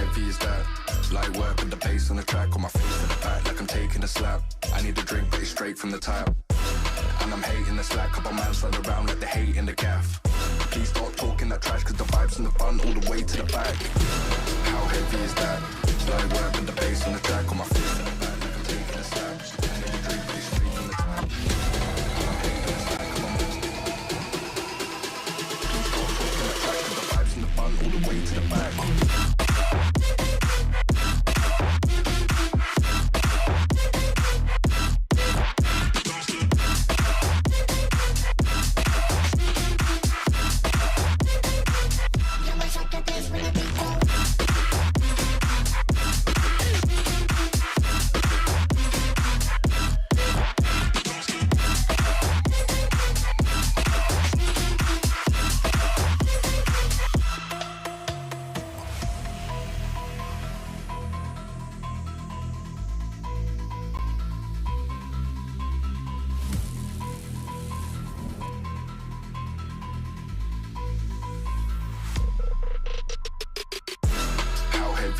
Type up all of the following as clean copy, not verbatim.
heavy is that? Light work with the bass on the track, on my face to the back like I'm taking a slap. I need a drink but it's straight from the tap. And I'm hating the slack, couple man stand around like they hate in the gaff. Please stop talking that trash, cause the vibes in the front all the way to the back. How heavy is that? Light work with the bass on the track, on my face to the back like I'm taking a slap. I need a drink but it's straight from the tap. And I'm hating the slack, couple man stand around. Please stop talking that trash, cause the vibes in the front all the way to the back.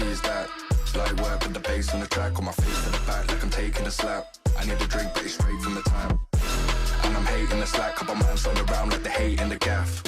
Is that light work with the bass on the track, on my face to the back like I'm taking a slap. I need a drink but it's straight from the tap. And I'm hating the slack, couple man stand around like they hate in the gaff.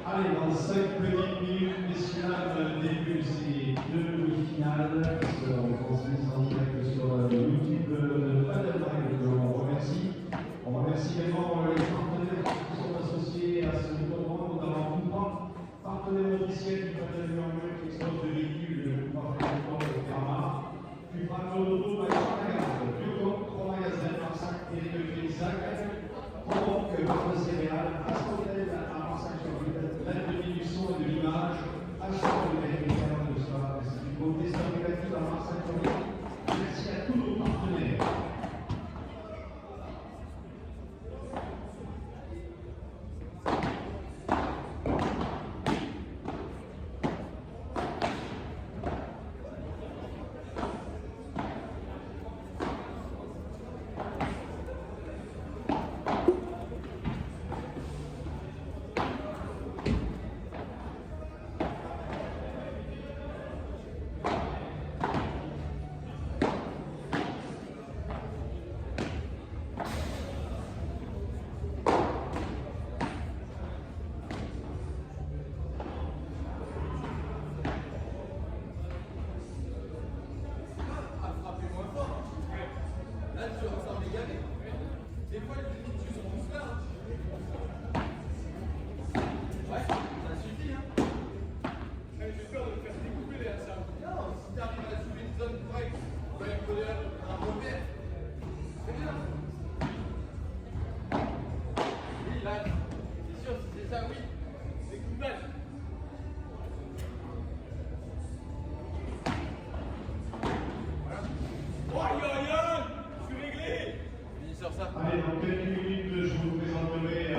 Allez, dans 5 petites minutes, messieurs, début de ces deux demi-finales qui seront transmises en direct sur YouTube de Paddle Live. On remercie. On remercie également les partenaires qui sont associés à ce tournoi, notamment Poupra, partenaire officiel du Paddle Live qui expose de véhicules de Poupra de Fermat, Poupra Moto, Biocop, 3 magasins, Marsac et de Félisac, Provoque, Barre de Céréales, Astrotel, à Marsac-sur-Ville, l'Atelier du son et de l'image, Assurant de l'Électricité de Soir, ainsi que Beauté Spectative à Marsac-sur-Ville. Merci à tous nos partenaires. Allez, dans quelques minutes, je vous présenterai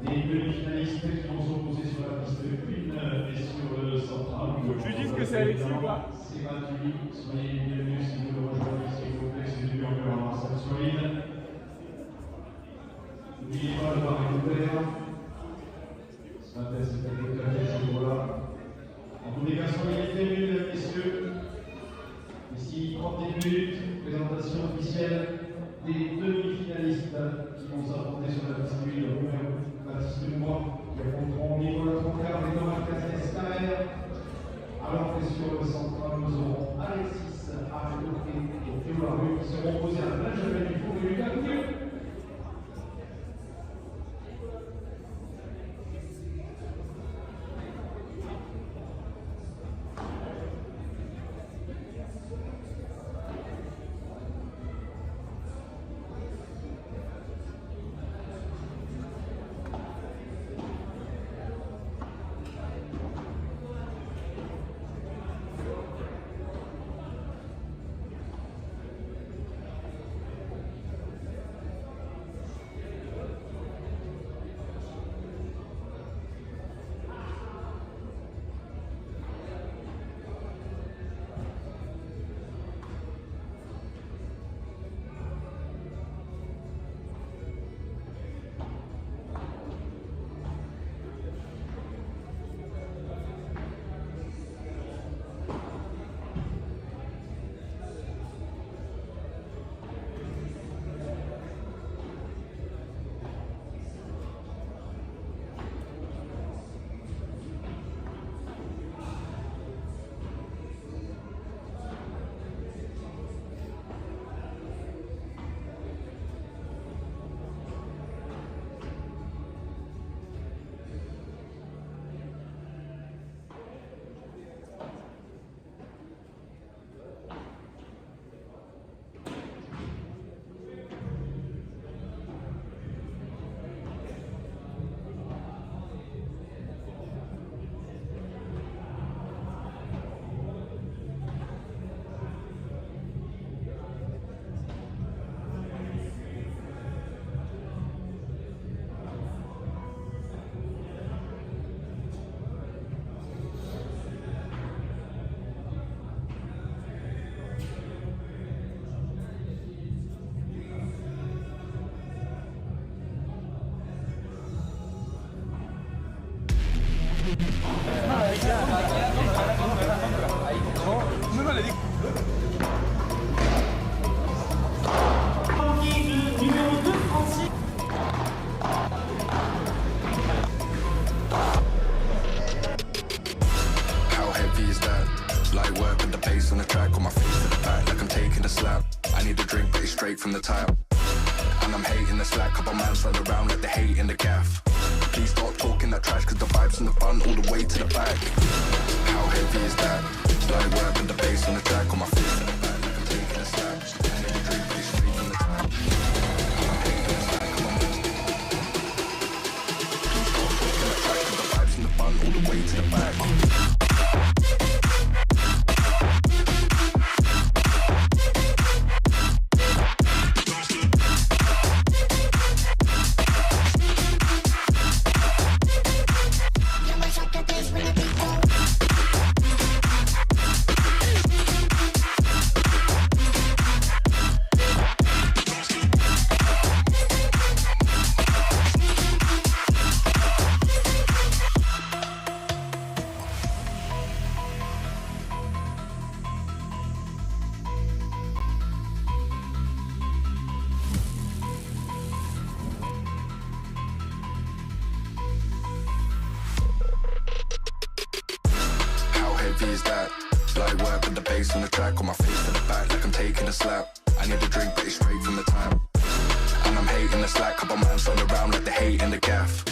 les demi-finalistes qui vont s'opposer sur la piste 1 et sur le central. Je lui dis que c'est Alexis ou pas? C'est gratuit, soyez les bienvenus si vous le rejoignez, s'il vous plaît, c'est du encore en salle solide. N'oubliez pas le baril ouvert. Ce matin, c'était le café ce jour-là. En tous les cas, soyez les bienvenus, messieurs. Ici, 30 minutes, présentation officielle des demi-finalistes qui vont s'affronter sur la piste 1, Romain Baptiste Mois, qui affronteront Nicolas Troncard et Thomas Cassès-Carrère. Alors que sur le central, nous aurons Alexis Arnaud et Théo Larue qui seront opposés à Benjamin Dufour et Lucas Couillon. How heavy is that? Light work with the bass on the track, on my face to the back like I'm taking a slap. I need a drink, but it's straight from the tap. And I'm hating the slack, couple man slide around like they hate in the gaff. Please stop talking that trash, cause the vibes in the front all the way to the back. How heavy is that? Light work with the bass on the track, on my face to the back like I'm taking a slap. I need a drink, but it's straight from the tap. And I'm hating the slack, couple man. Please stop talking that trash, cause the vibes in the front all the way to the back. Is that light work with the bass on the track, on my face to the back like I'm taking a slap. I need a drink, but it's straight from the tap. And I'm hating the slack, couple man slide around like they hate in the gaff.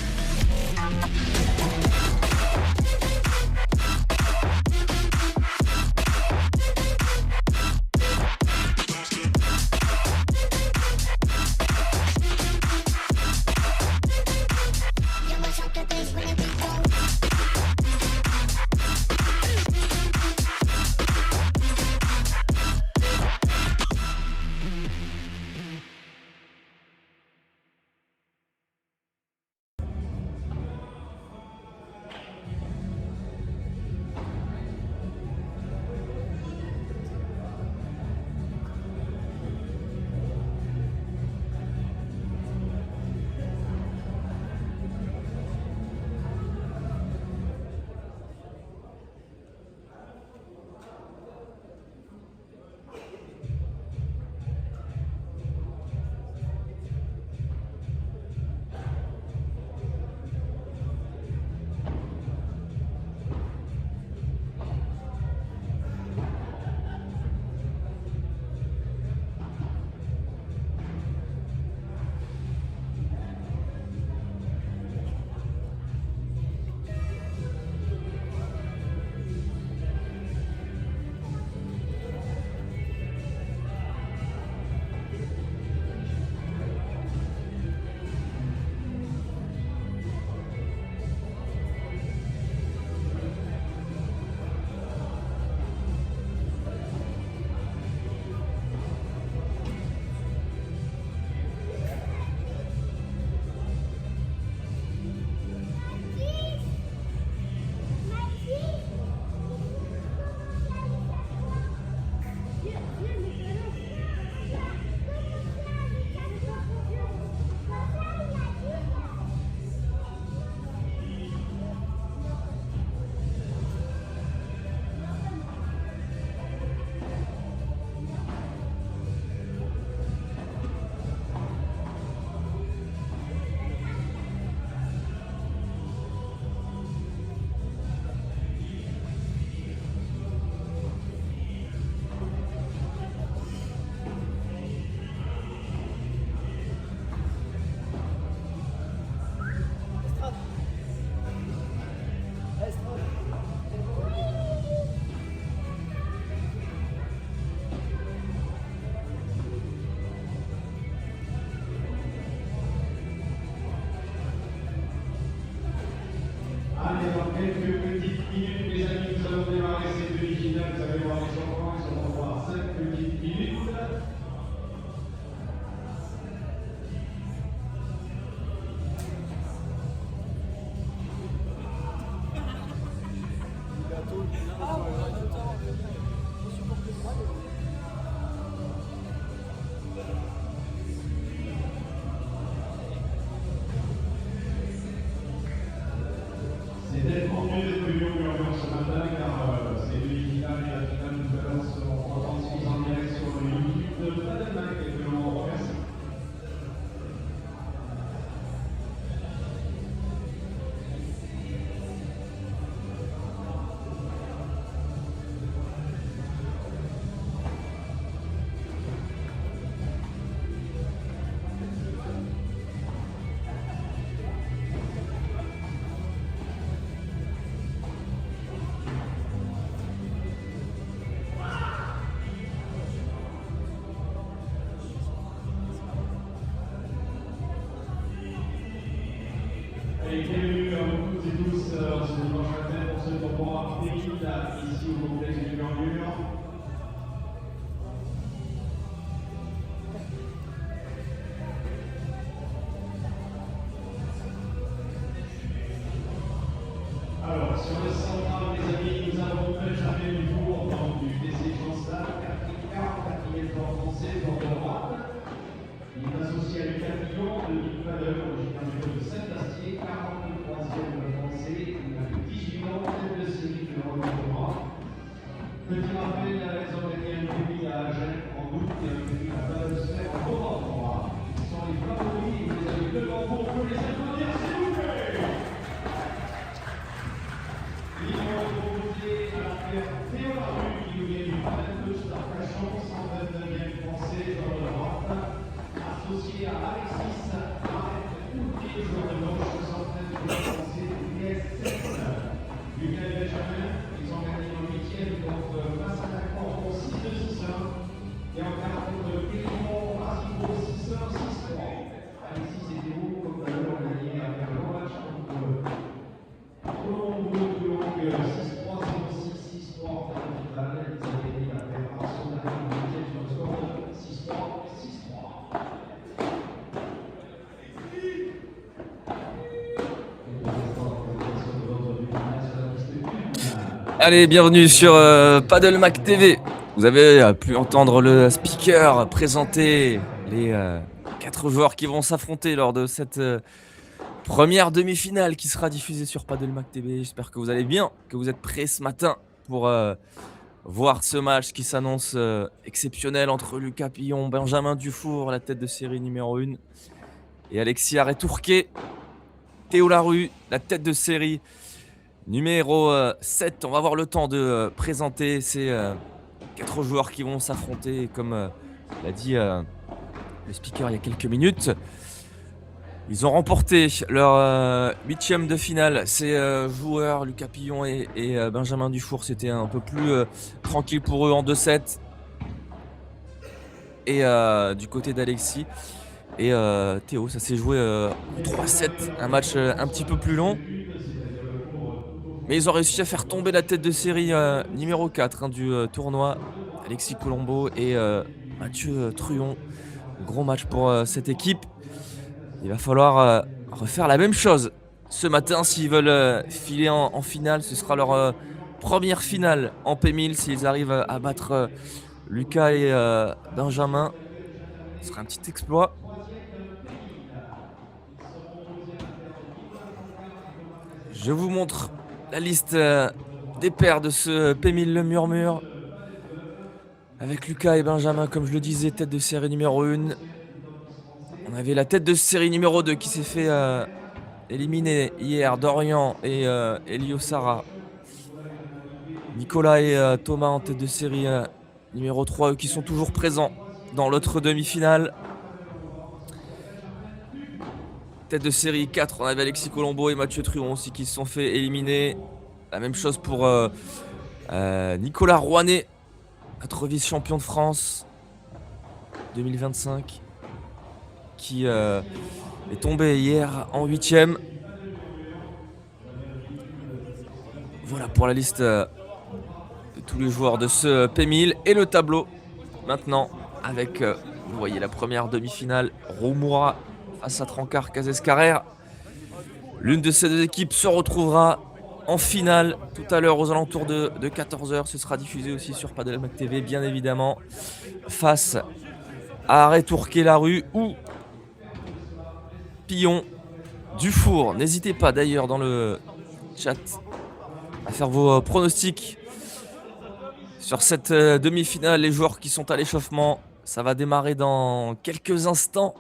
bienvenue à vous toutes et tous ce dimanche matin pour ce tournoi Pékin ici au complexe du Murmure. Alors, sur le central, les amis, nous avons Benjamin Dufour, donc du DC Jean-Stade, 44e joueur français, pour de droite. Il est associé à Lucas Pillon, de Big Brother, originaire du club de Saint-Astier, 43e français. Il a fait 18 ans, tête de série du Rwanda. Petit rappel, ils ont gagné un prix à Agen en août et un prix à Balesfert en novembre. Ils sont les favoris, vous les avez devant vous, on peut les applaudir, s'il vous plaît. Ils vont remonter à la paire Théo Larue qui nous vient du Panel de Star Fashion, 129e français dans le droite, associé à Alexis Arrête Oultier, joueur de gauche, 69e français du PS7. Lucas et Benjamin, ils ont gagné en 8e contre face à Cordon 6-2-6-1 et en quart contre Pélimont Rasico 6-1-6-3. Alexis et Théo, comme d'ailleurs, ont gagné avec un long match contre Colombo de Longue 6-3, 0-6, 6-3 en finale. Ils ont gagné la paire Arsenal en 8e sur le score de 6-3, 6-3. Allez, bienvenue sur Paddle Mac TV. Vous avez pu entendre le speaker présenter les 4 joueurs qui vont s'affronter lors de cette première demi-finale qui sera diffusée sur Paddle Mac TV. J'espère que vous allez bien, que vous êtes prêts ce matin pour voir ce match qui s'annonce exceptionnel entre Lucas Pillon, Benjamin Dufour, la tête de série numéro 1, et Alexis Arrête-Tourquet, Théo Larue, la tête de série numéro 7. On va avoir le temps de présenter ces 4 joueurs qui vont s'affronter. Comme l'a dit le speaker il y a quelques minutes, ils ont remporté leur 8e de finale. Ces joueurs, Lucas Pillon et Benjamin Dufour, c'était un peu plus tranquille pour eux en 2-7. Et du côté d'Alexis et Théo, ça s'est joué en 3-7. Un match un petit peu plus long. Mais ils ont réussi à faire tomber la tête de série numéro 4 du tournoi, Alexis Colombo et Mathieu Truon. Gros match pour cette équipe. Il va falloir refaire la même chose ce matin s'ils veulent filer en finale. Ce sera leur première finale en P1000 s'ils arrivent à battre Lucas et Benjamin. Ce sera un petit exploit. Je vous montre la liste des paires de ce P1000 Le Murmure. Avec Lucas et Benjamin, comme je le disais, tête de série numéro 1. On avait la tête de série numéro 2 qui s'est fait éliminer hier, Dorian et Elio Sara. Nicolas et Thomas en tête de série numéro 3, eux qui sont toujours présents dans l'autre demi-finale. Tête de série 4, on avait Alexis Colombo et Mathieu Truon aussi qui se sont fait éliminer. La même chose pour Nicolas Rouanet, notre vice-champion de France 2025, qui est tombé hier en 8e. Voilà pour la liste de tous les joueurs de ce P1000 et le tableau maintenant avec, vous voyez, la première demi-finale, Roumura face à Trancard Cases-Carrère. L'une de ces deux équipes se retrouvera en finale tout à l'heure aux alentours de 14h. Ce sera diffusé aussi sur Paddle Mac TV, bien évidemment, face à Arrête-Tourquet Larue ou Pillon Dufour. N'hésitez pas d'ailleurs dans le chat à faire vos pronostics sur cette demi-finale. Les joueurs qui sont à l'échauffement, ça va démarrer dans quelques instants.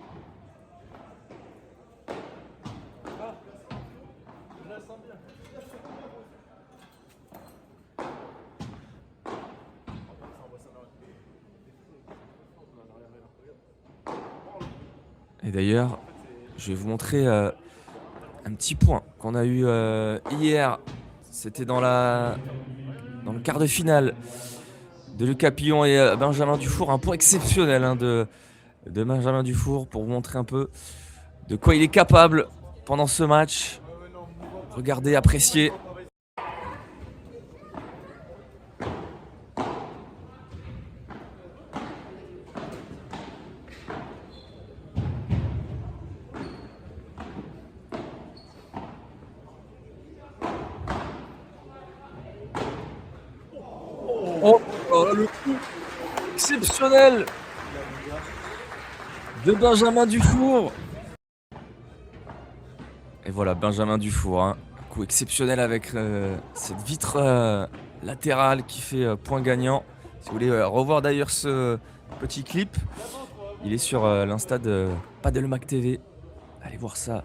Et d'ailleurs, je vais vous montrer un petit point qu'on a eu hier. C'était dans le quart de finale de Lucas Pillon et Benjamin Dufour. Un point exceptionnel de Benjamin Dufour pour vous montrer un peu de quoi il est capable pendant ce match. Regardez, appréciez. Oh, le coup exceptionnel de Benjamin Dufour. Et voilà, Benjamin Dufour, hein. Un coup exceptionnel avec cette vitre latérale qui fait point gagnant. Si vous voulez revoir d'ailleurs ce petit clip, il est sur l'Insta de Padelmac TV. Allez voir ça.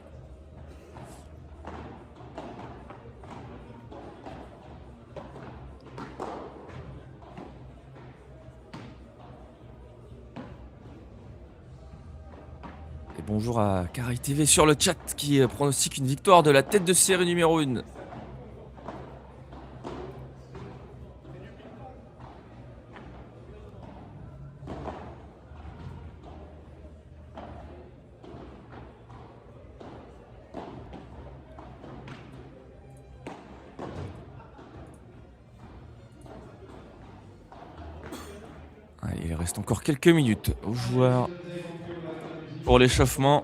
Et bonjour à Caraï TV sur le chat qui pronostique une victoire de la tête de série numéro 1. Allez, il reste encore quelques minutes aux joueurs pour l'échauffement.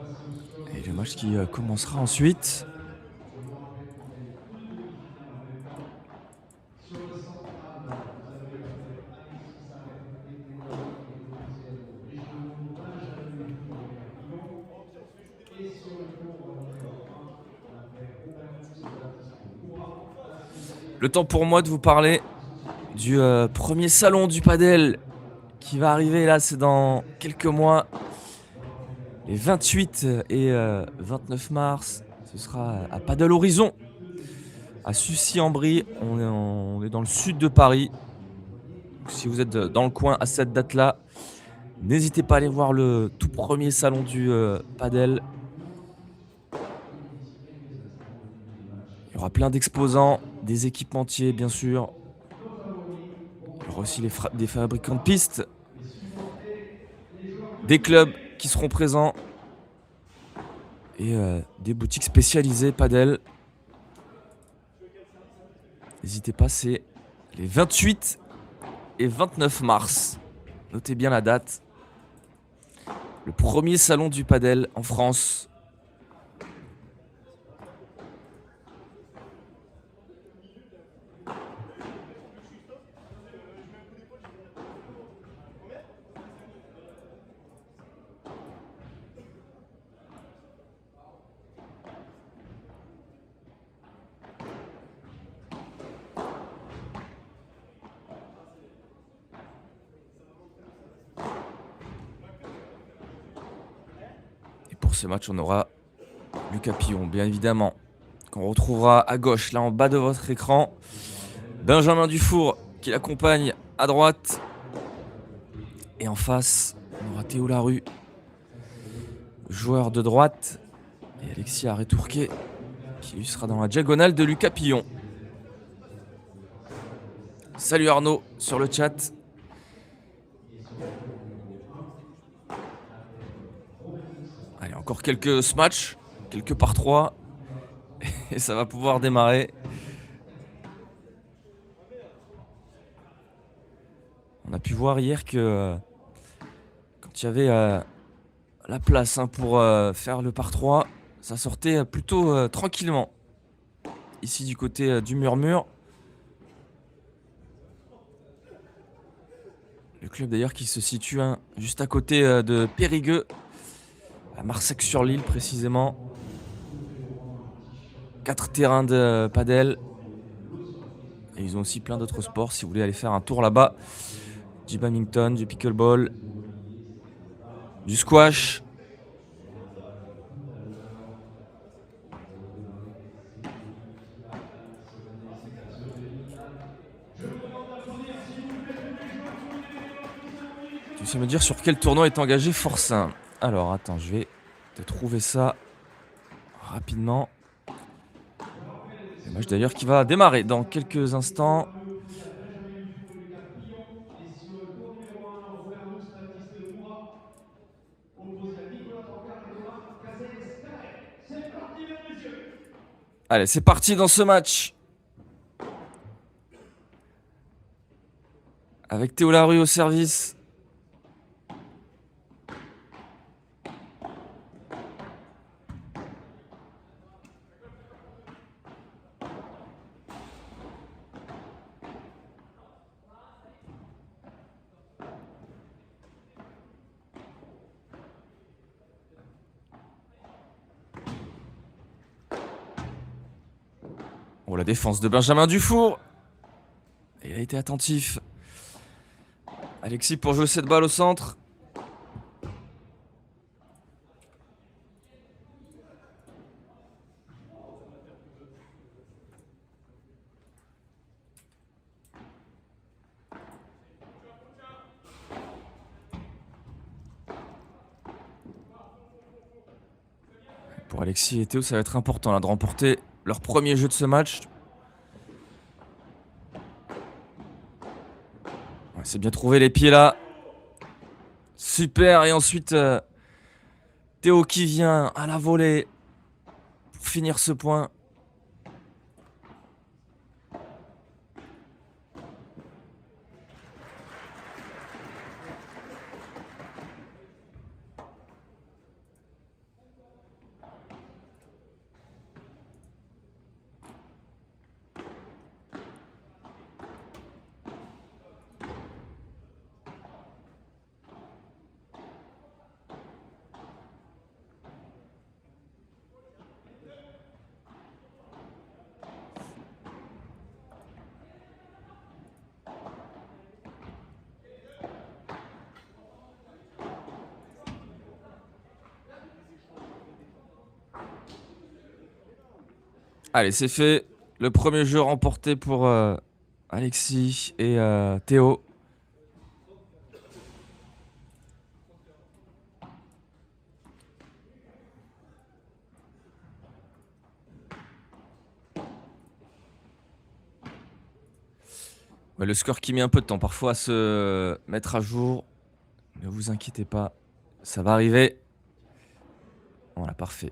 Et le match qui commencera ensuite. Le temps pour moi de vous parler du premier salon du padel qui va arriver là, c'est dans quelques mois. Les 28 et 29 mars, ce sera à Padel Horizon, à Sucy-en-Brie. On est dans le sud de Paris. Donc, si vous êtes dans le coin à cette date-là, n'hésitez pas à aller voir le tout premier salon du padel. Il y aura plein d'exposants, des équipementiers bien sûr. Il y aura aussi des fabricants de pistes, des clubs qui seront présents et des boutiques spécialisées padel. N'hésitez pas, c'est les 28 et 29 mars. Notez bien la date. Le premier salon du padel en France. Pour ce match, on aura Lucas Pillon, bien évidemment, qu'on retrouvera à gauche, là en bas de votre écran. Benjamin Dufour qui l'accompagne à droite. Et en face, on aura Théo Larue, joueur de droite. Et Alexis Arretourquet qui lui sera dans la diagonale de Lucas Pillon. Salut Arnaud sur le chat. Allez, encore quelques matchs, quelques par 3. Et ça va pouvoir démarrer. On a pu voir hier que quand il y avait la place pour faire le par 3, ça sortait plutôt tranquillement. Ici du côté du Murmure. Le club d'ailleurs qui se situe juste à côté de Périgueux, à Marsac-sur-l'Île précisément. 4 terrains de padel. Et ils ont aussi plein d'autres sports si vous voulez aller faire un tour là-bas. Du badminton, du pickleball, du squash. Tu sais me dire sur quel tournoi est engagé Forcin? Alors attends, je vais te trouver ça rapidement. Le match d'ailleurs qui va démarrer dans quelques instants. Allez, c'est parti dans ce match. Avec Théo Larue au service. Oh, la défense de Benjamin Dufour. Il a été attentif. Alexis pour jouer cette balle au centre. Pour Alexis et Théo, ça va être important là, de remporter leur premier jeu de ce match. Ouais, c'est bien trouvé les pieds là. Super. Et ensuite, Théo qui vient à la volée pour finir ce point. Allez, c'est fait. Le premier jeu remporté pour Alexis et Théo. Ouais, le score qui met un peu de temps parfois à se mettre à jour. Ne vous inquiétez pas, ça va arriver. Voilà, parfait.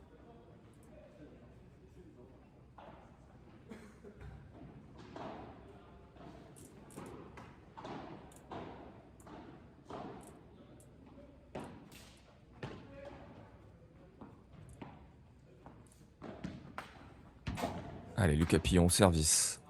Allez, Lucas Pillon au service.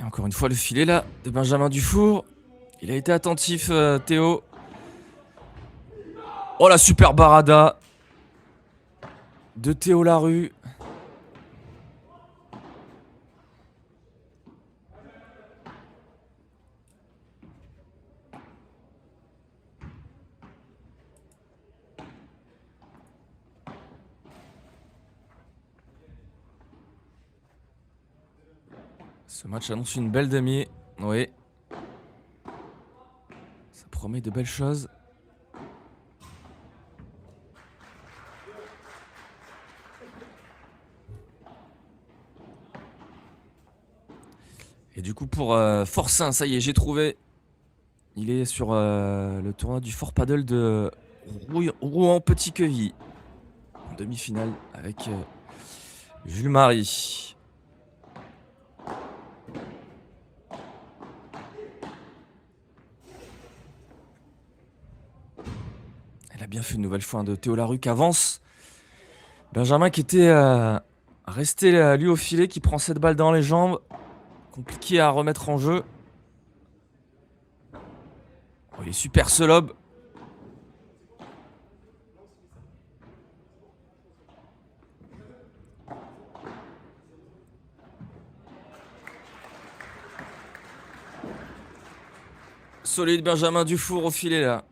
Et encore une fois, le filet là de Benjamin Dufour. Il a été attentif, Théo. Oh, la super barada de Théo Larue. Ce match annonce une belle demi. Oui. Ça promet de belles choses. Et du coup, pour Forcin, ça y est, j'ai trouvé. Il est sur le tournoi du Fort Paddle de Rouen-Petit-Quevilly. En demi-finale avec Jules Marie. Elle a bien fait une nouvelle fois de Théo Larue qui avance. Benjamin qui était resté lui au filet, qui prend cette balle dans les jambes. Compliqué à remettre en jeu. Oh, il est super ce lob. Solide Benjamin Dufour au filet là.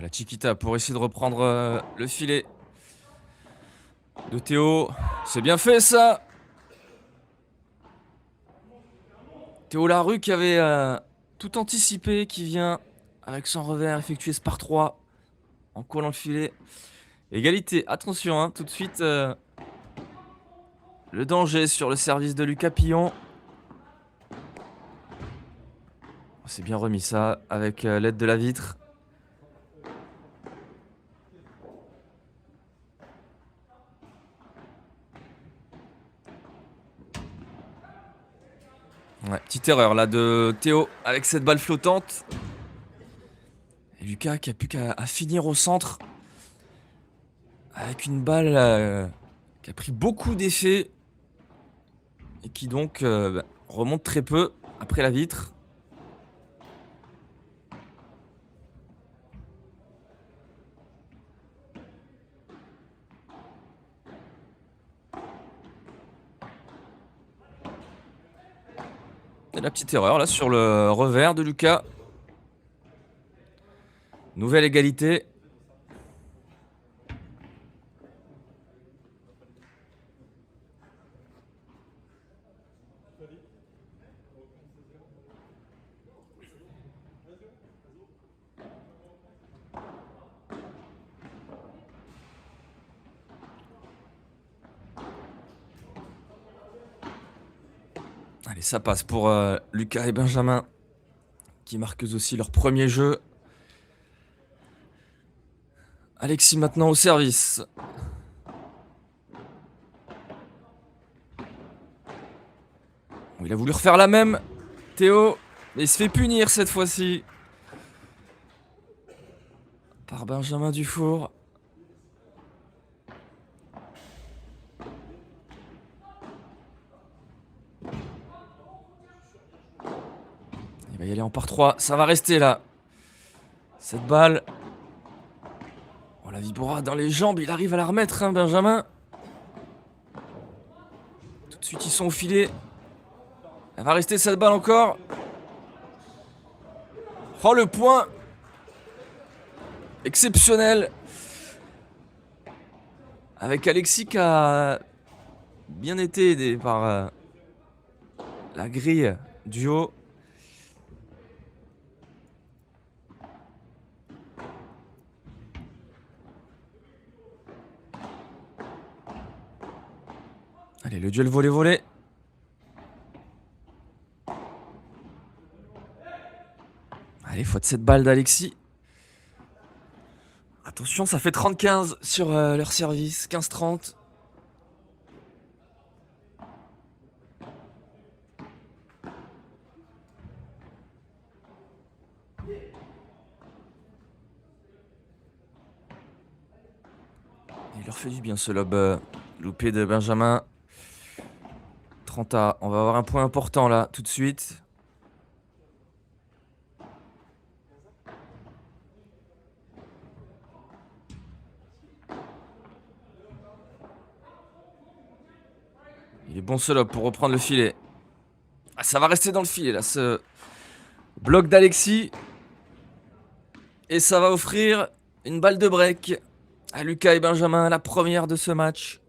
La Chiquita pour essayer de reprendre le filet de Théo. C'est bien fait ça. Théo Larue qui avait tout anticipé, qui vient avec son revers effectuer ce par 3 en collant le filet. Égalité, attention, hein, tout de suite le danger sur le service de Lucas Pillon. On s'est bien remis ça avec l'aide de la vitre. Ouais, petite erreur là de Théo avec cette balle flottante. Et Lucas qui a plus qu'à finir au centre. Avec une balle qui a pris beaucoup d'effet. Et qui donc remonte très peu après la vitre. Et la petite erreur là sur le revers de Lucas. Nouvelle égalité. Allez, ça passe pour Lucas et Benjamin qui marquent eux aussi leur premier jeu. Alexis maintenant au service. Il a voulu refaire la même. Théo, mais il se fait punir cette fois-ci. Par Benjamin Dufour. Il va y aller en par 3. Ça va rester là. Cette balle. Oh, la vibora dans les jambes. Il arrive à la remettre, hein, Benjamin. Tout de suite, ils sont au filet. Elle va rester cette balle encore. Oh, le point. Exceptionnel. Avec Alexis qui a bien été aidé par la grille du haut. Allez, le duel volley-volley. Allez, faute cette balle d'Alexis. Attention, ça fait 30-15 sur leur service. 15-30. Il leur fait du bien ce lob loupé de Benjamin. 30-A. On va avoir un point important là, tout de suite. Il est bon ce lob pour reprendre le filet. Ah, ça va rester dans le filet là, ce bloc d'Alexis. Et ça va offrir une balle de break à Lucas et Benjamin, la première de ce match.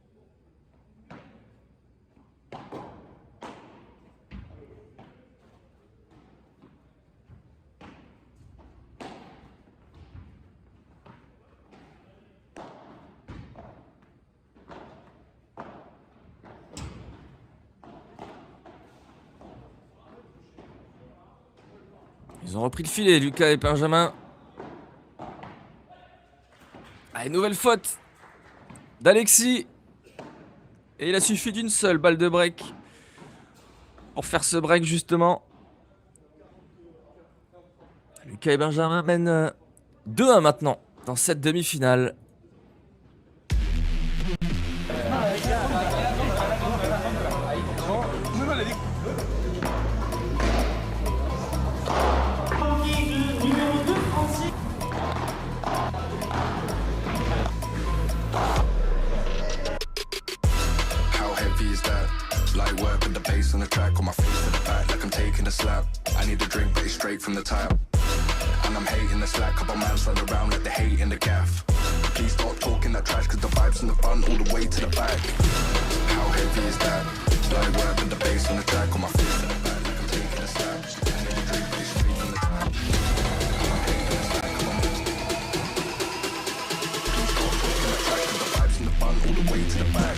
Ils ont repris le filet, Lucas et Benjamin. Allez, nouvelle faute d'Alexis. Et il a suffi d'une seule balle de break pour faire ce break justement. Lucas et Benjamin mènent 2-1 maintenant dans cette demi-finale. Light work with the bass on the track, on my face to the back like I'm taking a slap. I need a drink, but it's straight from the tap. And I'm hating the slack, couple man slide around like they hate in the gaff. Please stop talking that trash, cause the vibes in the front all the way to the back. How heavy is that? Like work with the bass on the track, on my face in the back, like I'm taking a slap. And then you drink pretty straight from the tap. And I'm hating the slack, come on. Please stop talking that trash, cause the vibes in the front all the way to the back.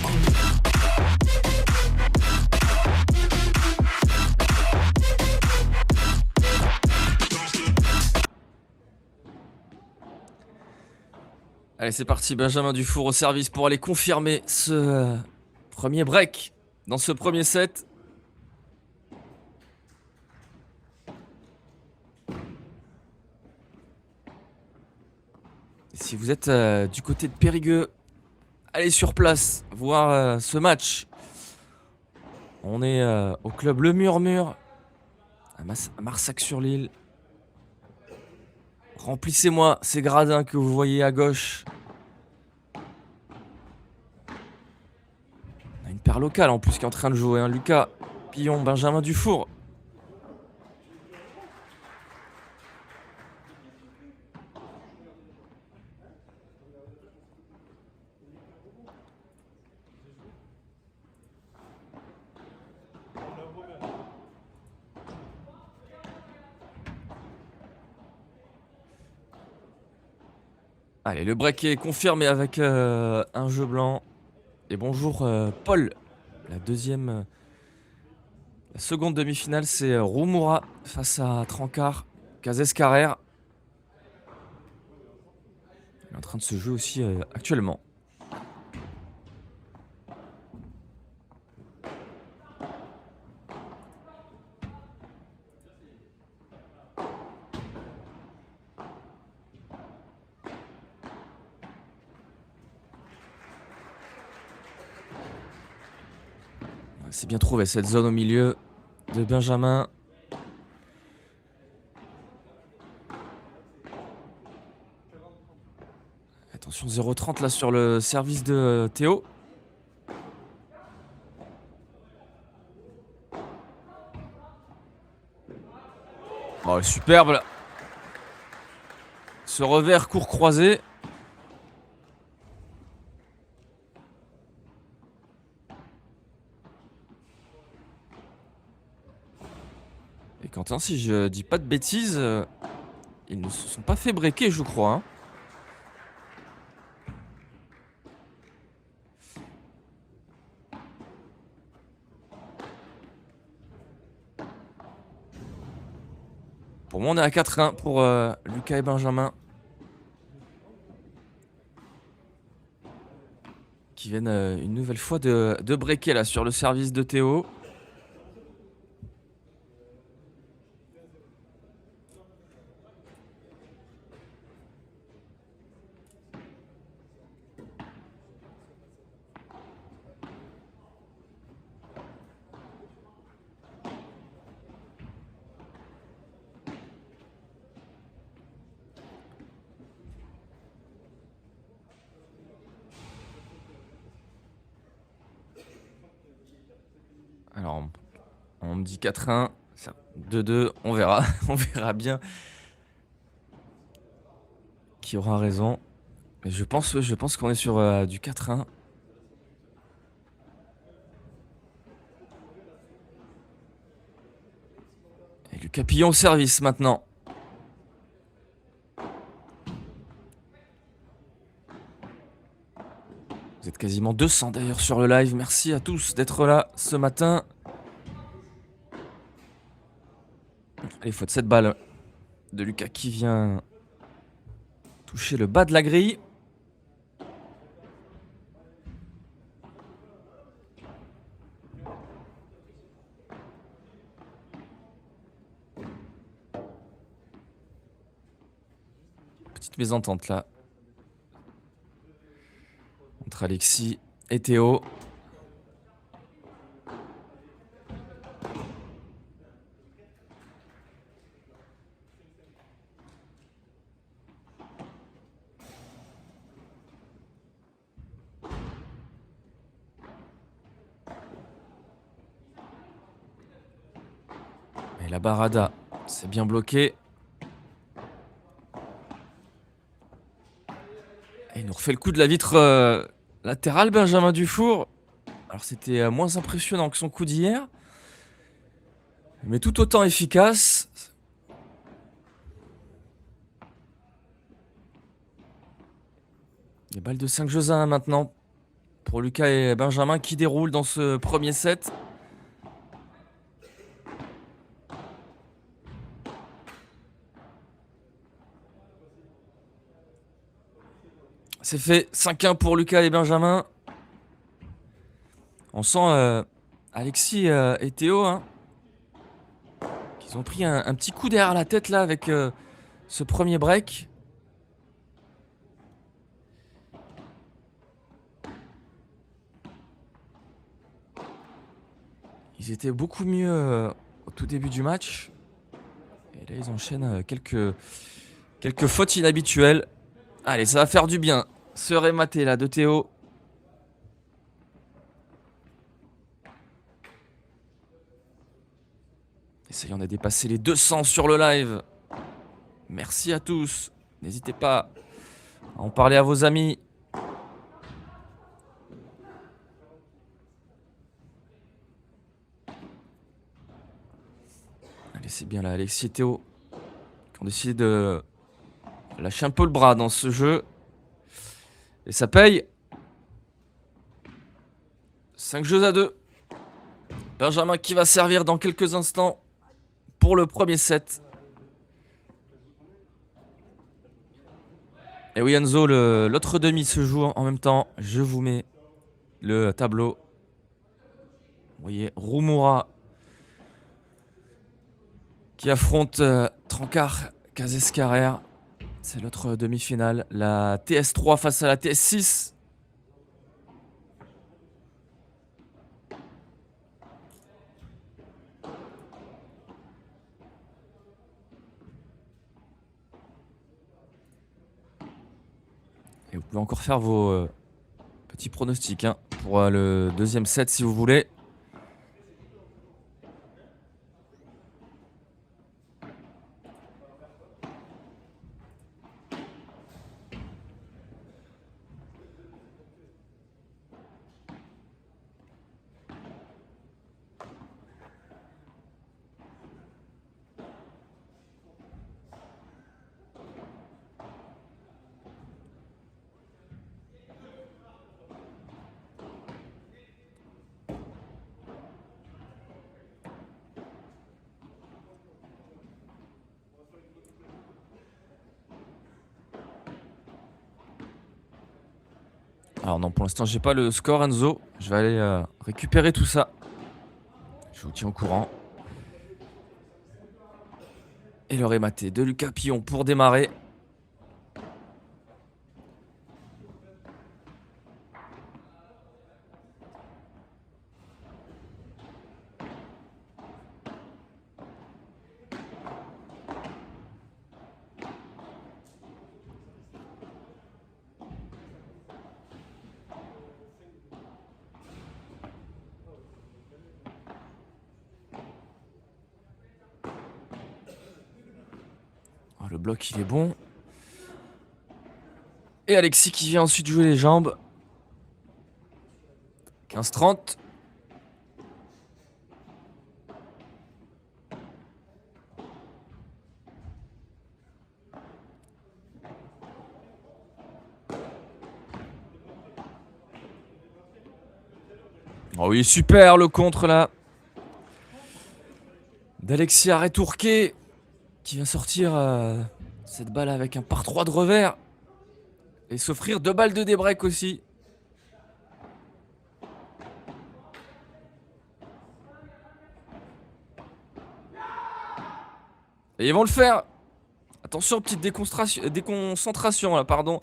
Allez, c'est parti, Benjamin Dufour au service pour aller confirmer ce premier break dans ce premier set. Et si vous êtes du côté de Périgueux, allez sur place voir ce match. On est au club Le Murmure, à Marsac-sur-l'Île. Remplissez-moi ces gradins que vous voyez à gauche. On a une paire locale en plus qui est en train de jouer, hein. Lucas Pillon, Benjamin Dufour. Allez, le break est confirmé avec un jeu blanc. Et bonjour Paul. La seconde demi-finale, c'est Rumura face à Trancard, Cases Carrère. Il est en train de se jouer aussi actuellement. C'est bien trouvé cette zone au milieu de Benjamin. Attention 0,30 là sur le service de Théo. Oh, superbe là. Ce revers court croisé. Et Quentin, si je dis pas de bêtises, ils ne se sont pas fait breaker, je crois, hein. Pour moi, on est à 4-1 pour Lucas et Benjamin. Qui viennent une nouvelle fois de breaker là sur le service de Théo. Alors, on me dit 4-1, 2-2, on verra. On verra bien qui aura raison. Mais je pense qu'on est sur du 4-1. Et Lucas Pillon au service maintenant. Vous êtes quasiment 200 d'ailleurs sur le live. Merci à tous d'être là ce matin. Allez, faute 7 balles de Lucas qui vient toucher le bas de la grille. Petite mésentente là entre Alexis et Théo. Et la barada, c'est bien bloqué. nous refait le coup de la vitre latérale, Benjamin Dufour. Alors c'était moins impressionnant que son coup d'hier, mais tout autant efficace. Les balles de 5 jeux à 1 maintenant pour Lucas et Benjamin qui déroulent dans ce premier set. C'est fait, 5-1 pour Lucas et Benjamin. On sent Alexis et Théo hein, qu'ils ont pris un petit coup derrière la tête là avec ce premier break. Ils étaient beaucoup mieux au tout début du match. Et là, ils enchaînent quelques fautes inhabituelles. Allez, ça va faire du bien. Ce rématé là de Théo. Et ça y est, on a dépassé les 200 sur le live. Merci à tous. N'hésitez pas à en parler à vos amis. Allez, c'est bien là, Alexis et Théo qui ont décidé de lâcher un peu le bras dans ce jeu. Et ça paye. 5 jeux à 2. Benjamin qui va servir dans quelques instants pour le premier set. Et oui Enzo, l'autre demi se joue en même temps. Je vous mets le tableau. Vous voyez Rumura qui affronte Trancard Kazescarrer. C'est l'autre demi-finale. La TS3 face à la TS6. Et vous pouvez encore faire vos petits pronostics hein, pour le deuxième set si vous voulez. Alors non, pour l'instant, j'ai pas le score Enzo. Je vais aller récupérer tout ça. Je vous tiens au courant. Et le rématé de Lucas Pillon pour démarrer. Oh, le bloc, il est bon. Et Alexis qui vient ensuite jouer les jambes. 15-30. Oh oui, super le contre là. D'Alexis Arrêt-Tourquet qui vient sortir cette balle avec un par 3 de revers. Et s'offrir 2 balles de débreak aussi. Et ils vont le faire. Attention, petite déconcentration là, pardon,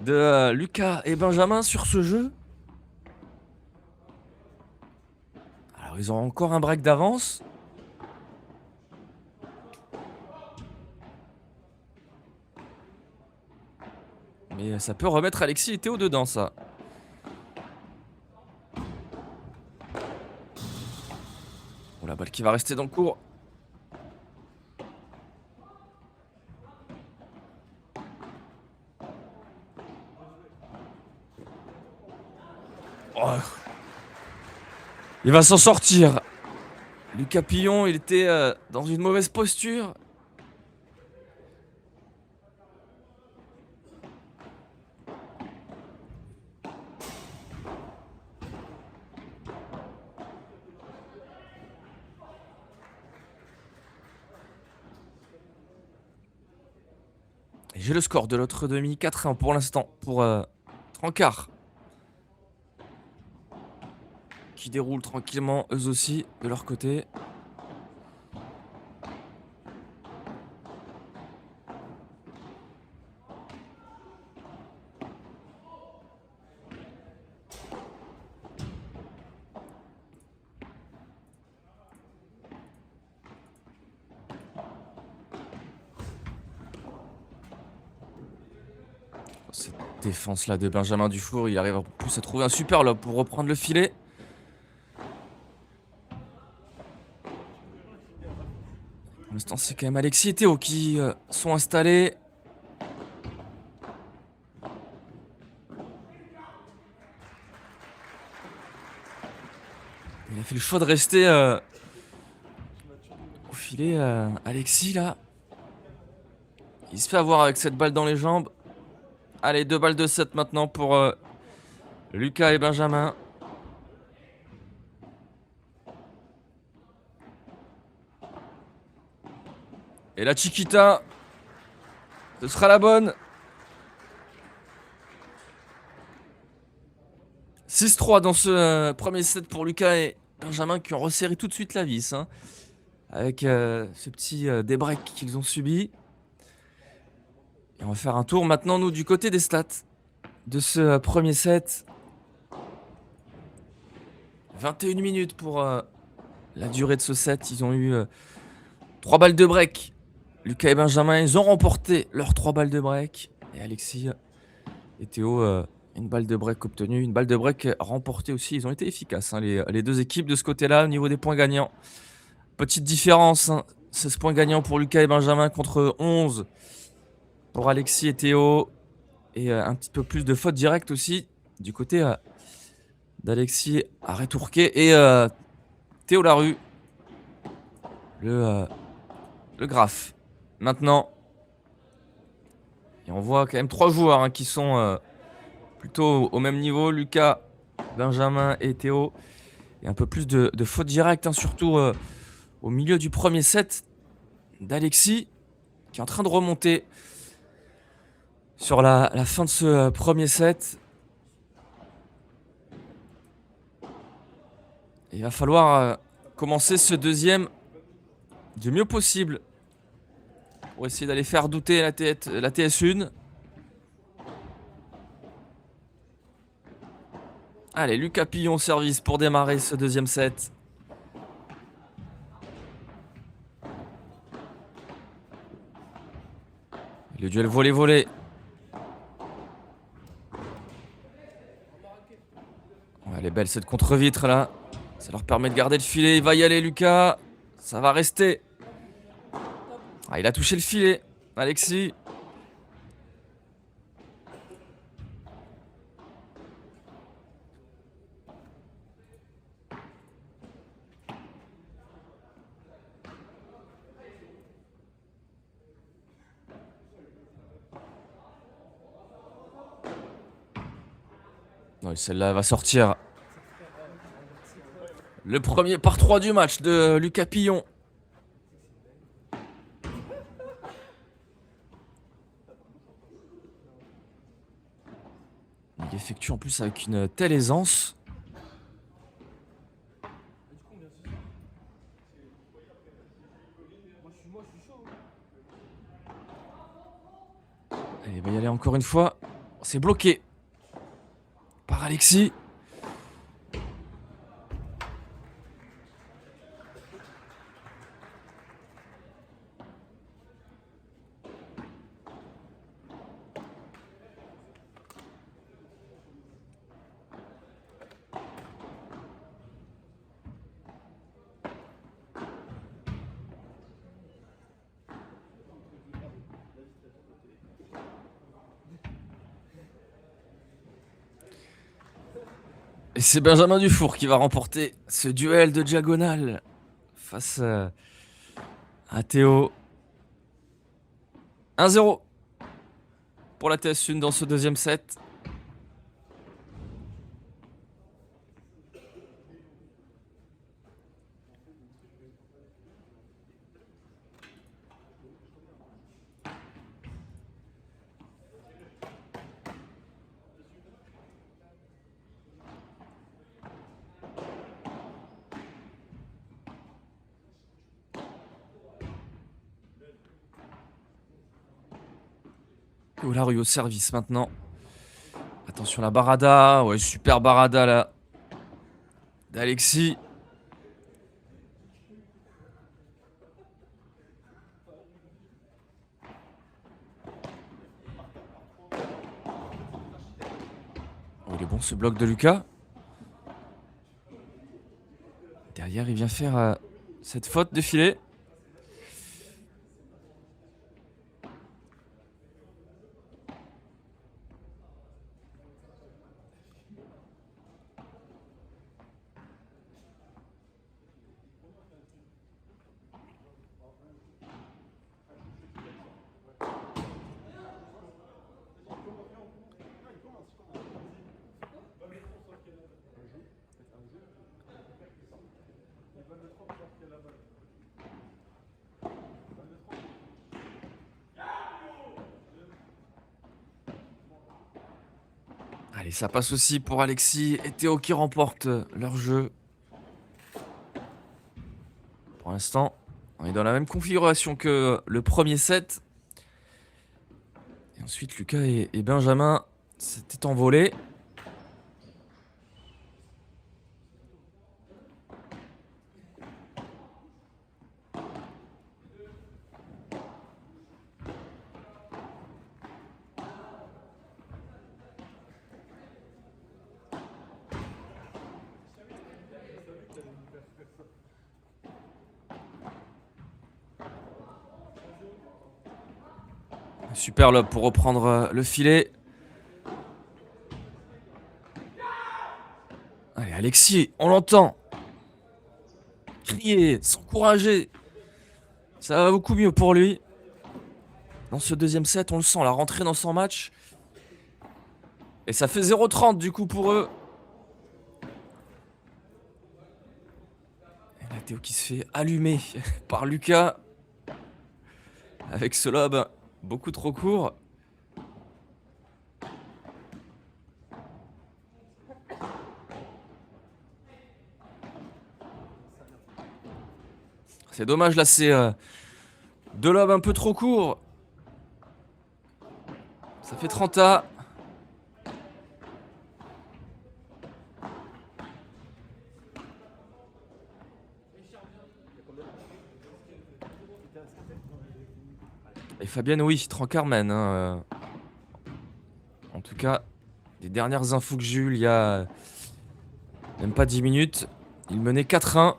de Lucas et Benjamin sur ce jeu. Alors ils ont encore un break d'avance. Mais ça peut remettre Alexis et Théo dedans, ça. Oh, la balle qui va rester dans le court. Il va s'en sortir. Lucas Pillon, il était dans une mauvaise posture. Et j'ai le score de l'autre demi, 4-1 pour l'instant, pour Trancard. Qui déroulent tranquillement, eux aussi, de leur côté. Cette défense là de Benjamin Dufour, il arrive en plus à trouver un super lob pour reprendre le filet. Pour l'instant, c'est quand même Alexis et Théo qui sont installés. Il a fait le choix de rester au filet, Alexis là. Il se fait avoir avec cette balle dans les jambes. Allez, 2 balles de 7 maintenant pour Lucas et Benjamin. Et la Chiquita, ce sera la bonne. 6-3 dans ce premier set pour Lucas et Benjamin qui ont resserré tout de suite la vis. Hein, avec ce petit débreak qu'ils ont subi. Et on va faire un tour maintenant, nous, du côté des stats de ce premier set. 21 minutes pour la durée de ce set. Ils ont eu 3 balles de break. Lucas et Benjamin, ils ont remporté leurs 3 balles de break. Et Alexis et Théo, une balle de break obtenue. Une balle de break remportée aussi. Ils ont été efficaces, hein, les deux équipes de ce côté-là, au niveau des points gagnants. Petite différence, hein, 16 points gagnants pour Lucas et Benjamin contre 11 pour Alexis et Théo. Et un petit peu plus de fautes directes aussi du côté d'Alexis à Retourquet et Théo Larue, le graphe. Maintenant, et on voit quand même 3 joueurs hein, qui sont plutôt au même niveau. Lucas, Benjamin et Théo. Et un peu plus de fautes directes, hein, surtout au milieu du premier set d'Alexis, qui est en train de remonter sur la fin de ce premier set. Il va falloir commencer ce deuxième du mieux possible pour essayer d'aller faire douter la TS1. Allez, Lucas Pillon service pour démarrer ce deuxième set. Le duel volé-volé. Elle est belle cette contre-vitre là. Ça leur permet de garder le filet. Il va y aller Lucas. Ça va rester. Ah, il a touché le filet. Alexis. Non, celle-là va sortir. Le premier par 3 du match de Lucas Pillon. Il effectue en plus avec une telle aisance. Allez, il va y aller encore une fois. C'est bloqué par Alexis. Et c'est Benjamin Dufour qui va remporter ce duel de diagonale face à Théo. 1-0 pour la TS1 dans ce deuxième set. Olaru au service maintenant. Attention la barada. Ouais, super barada là. D'Alexis. Oh, il est bon ce bloc de Lucas. Derrière, il vient faire cette faute de filet. Allez, ça passe aussi pour Alexis et Théo qui remportent leur jeu. Pour l'instant, on est dans la même configuration que le premier set. Et ensuite, Lucas et Benjamin s'étaient envolés. Super lob pour reprendre le filet. Allez, Alexis, on l'entend. Crier, s'encourager. Ça va beaucoup mieux pour lui. Dans ce deuxième set, on le sent, la rentrée dans son match. Et ça fait 0-30 du coup pour eux. Et là, Théo qui se fait allumer par Lucas. Avec ce lob beaucoup trop court. C'est dommage là, c'est deux lobes un peu trop courts. Ça fait 30A. Et Fabienne, oui, Trancarmen. Hein, en tout cas, les dernières infos que j'ai eues il y a même pas 10 minutes, il menait 4-1.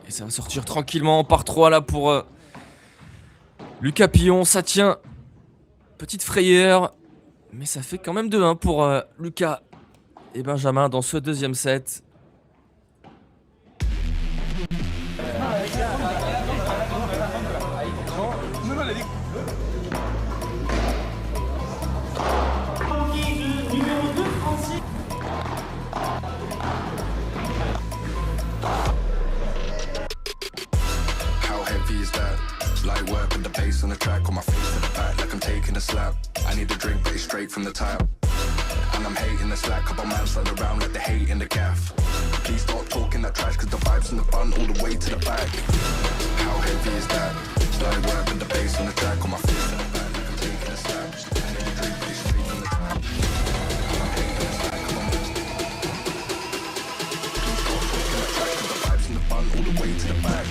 Et ça va sortir tranquillement par 3 là pour Lucas Pillon. Ça tient. Petite frayeur. Mais ça fait quand même 2-1 pour Lucas et Benjamin dans ce deuxième set. Light work with the bass on the track, on my face to the back like I'm taking a slap. I need a drink, but it's straight from the tap. And I'm hating the slack, couple man slide around like they hate in the gaff. Please stop talking that trash, cause the vibes in the front all the way to the back. How heavy is that? Light work with the bass on the track, on my face to the back like I'm taking a slap. I need a drink, but it's straight from the tap. And I'm hating the slack, couple man slide. Please stop talking that trash, cause the vibes in the front all the way to the back.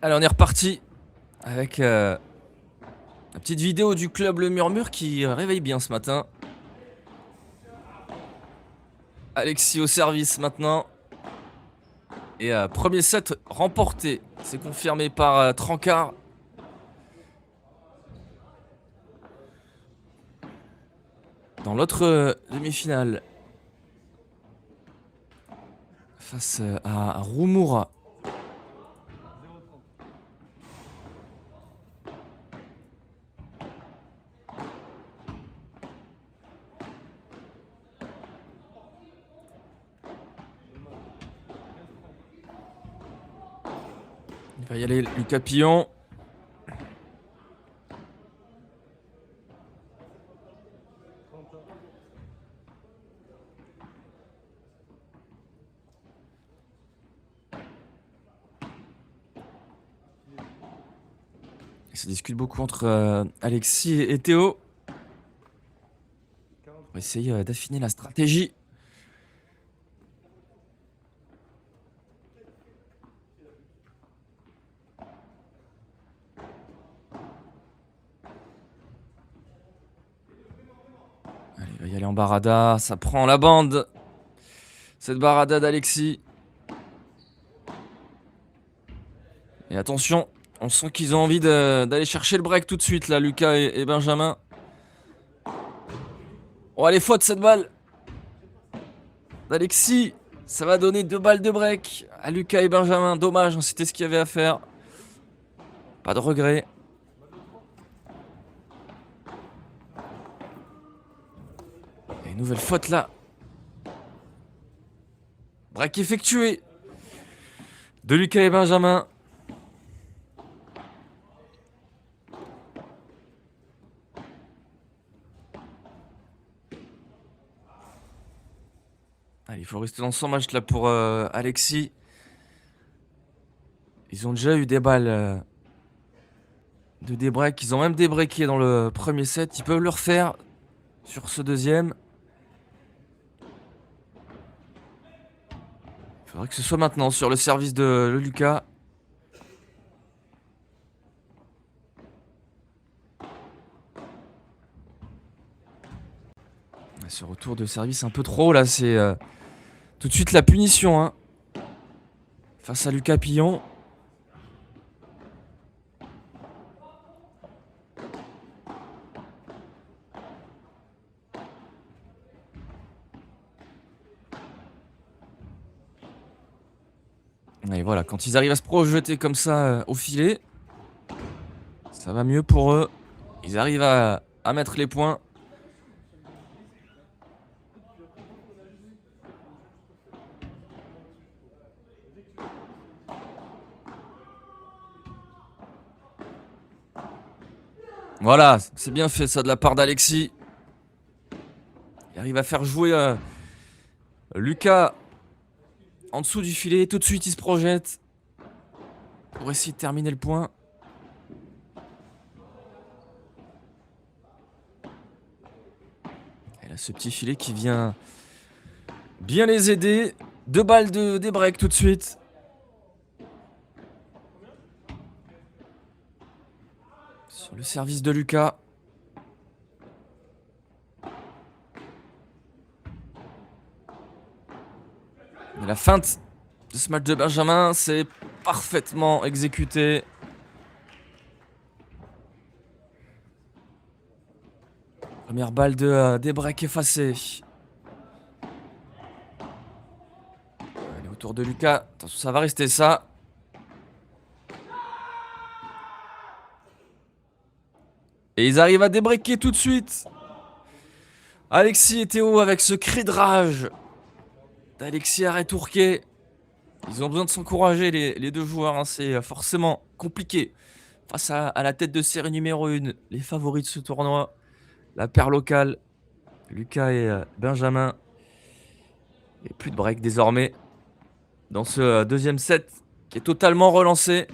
Allez, on est reparti avec La petite vidéo du club Le Murmure qui réveille bien ce matin. Alexis au service maintenant. Et premier set remporté. C'est confirmé par Trancard. Dans l'autre demi-finale. Face à Rumura. Il va y aller Lucas Pillon. Il se discute beaucoup entre Alexis et Théo. On va essayer d'affiner la stratégie. Allez, il va y aller en barada. Ça prend la bande. Cette barada d'Alexis. Et attention, on sent qu'ils ont envie d'aller chercher le break tout de suite, là, Lucas et Benjamin. Oh, allez, faute cette balle d'Alexis. Ça va donner 2 balles de break à Lucas et Benjamin. Dommage, hein, c'était ce qu'il y avait à faire. Pas de regret. Et nouvelle faute là. Break effectué de Lucas et Benjamin. Allez, il faut rester dans son match là pour Alexis. Ils ont déjà eu des balles de débreak. Ils ont même débreaké dans le premier set. Ils peuvent le refaire sur ce deuxième. Il faudrait que ce soit maintenant sur le service de Lucas. Ce retour de service un peu trop là, c'est tout de suite la punition hein, face à Lucas Pillon. Et voilà, quand ils arrivent à se projeter comme ça au filet, ça va mieux pour eux. Ils arrivent à mettre les points. Voilà, c'est bien fait ça de la part d'Alexis. Il arrive à faire jouer Lucas en dessous du filet. Tout de suite, il se projette pour essayer de terminer le point. Et là, ce petit filet qui vient bien les aider. 2 balles de break tout de suite. Sur le service de Lucas. Et la feinte de ce match de Benjamin, c'est parfaitement exécuté. Première balle de des breaks effacée. Allez, autour de Lucas. Attention, ça va rester ça. Et ils arrivent à débreaker tout de suite. Alexis et Théo avec ce cri de rage d'Alexis Arrêt-Tourquet. Ils ont besoin de s'encourager les deux joueurs. Hein. C'est forcément compliqué. Face à la tête de série numéro 1, les favoris de ce tournoi. La paire locale, Lucas et Benjamin. Et plus de break désormais dans ce deuxième set qui est totalement relancé.